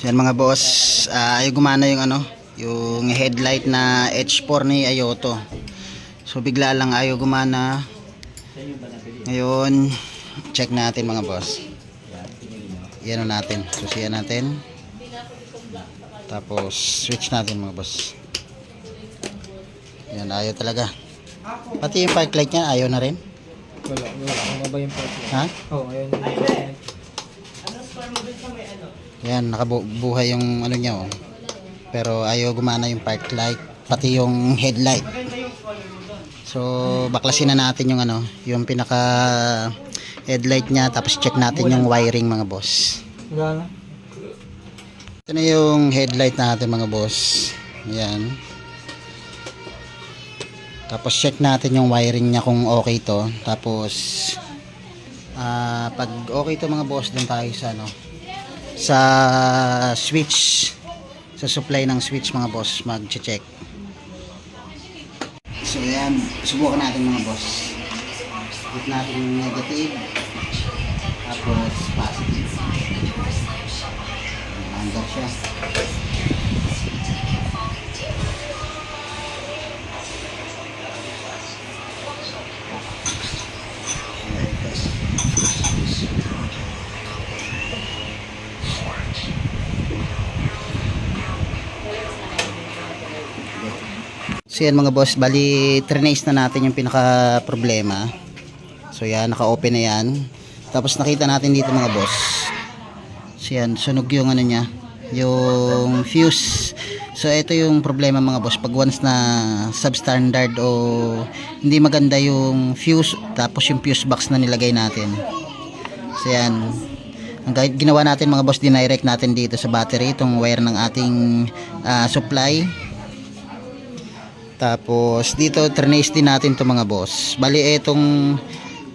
Yan mga boss, ay gumana yung yung headlight na H4 ni Ayoto. So bigla lang ayaw gumana. Ngayon, check natin mga boss. Yan natin, susiyan natin. Tapos switch natin mga boss. Yan, ayaw talaga. Pati yung park light niya ayaw na rin. Wala. Ano ba yung part niya? Ha? Oo, ayun yung part niya. Yan, nakabuhay yung niya oh. Pero ayaw gumana yung park light, pati yung headlight. So baklasin na natin yung yung pinaka headlight niya, tapos check natin yung wiring mga boss. Wala na. Ito na yung headlight natin mga boss. Yan. Tapos check natin yung wiring niya kung okay to. Tapos pag okay to mga boss, dun tayo sa sa switch, sa supply ng switch mga boss, mag-check. So yan, subukan natin mga boss. Hit natin yung negative, tapos positive. Under siya. So yan mga boss, bali trinace na natin yung pinaka problema. So yan, naka-open na yan. Tapos nakita natin dito mga boss. So yan, sunog yung niya, yung fuse. So ito yung problema mga boss, pag once na substandard o hindi maganda yung fuse, tapos yung fuse box na nilagay natin. So yan, ang ginawa natin mga boss, dinirect natin dito sa battery itong wire ng ating supply. Tapos dito trinace din natin to mga boss. Bali etong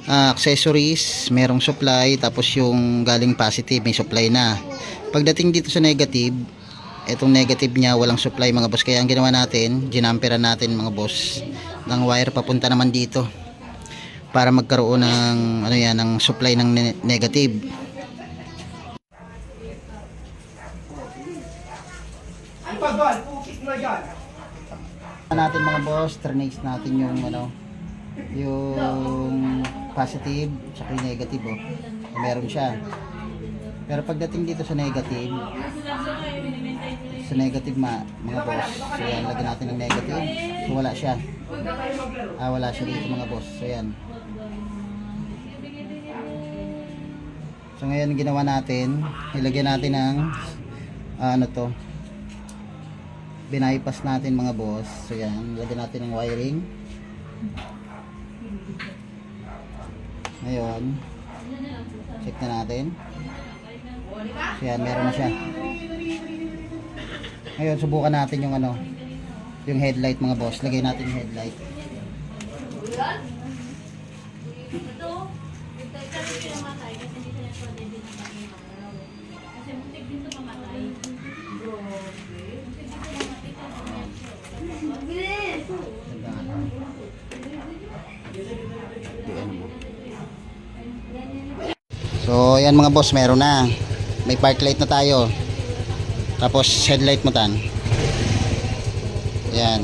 accessories, merong supply, tapos yung galing positive may supply na. Pagdating dito sa negative, etong negative niya walang supply mga boss. Kaya ang ginawa natin, ginamperan natin mga boss ng wire papunta naman dito para magkaroon ng ng supply ng negative. Natin mga boss, trinace natin yung yung positive tsaka yung negative meron siya. Pero pagdating dito sa negative mga boss, so yan, lagyan natin ng negative. So wala siya. Wala siya dito mga boss. So yan. So ngayon ginawa natin, ilagyan natin ng bypass natin mga boss. So yan, lagyan natin ng wiring. Ngayon, check na natin. So yan, meron na siya. Ngayon, subukan natin yung yung headlight mga boss. Lagay natin yung headlight. So yan mga boss, meron na. May park light na tayo. Tapos headlight mo tan. Yan.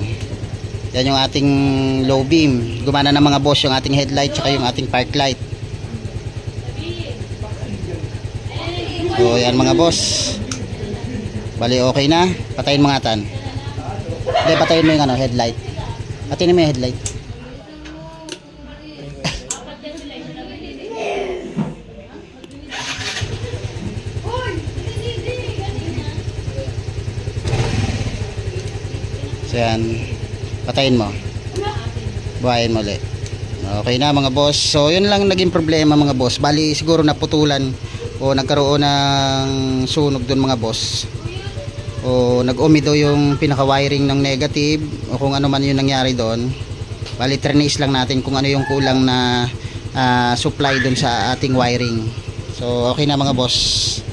Yan yung ating low beam. Gumana na mga boss yung ating headlight tsaka yung ating park light. So yan mga boss. Bali okay na. Patayin mga tan. Hindi, patayin mo yung headlight. Patayin mo yung headlight. So yan, patayin mo, buhayin mo ulit. Okay na mga boss. So yun lang naging problema mga boss. Bali siguro naputulan o nagkaroon ng sunog dun mga boss, o nag-umido yung pinaka wiring ng negative, o kung ano man yung nangyari doon. Bali trinace lang natin kung ano yung kulang na supply dun sa ating wiring. So okay na mga boss.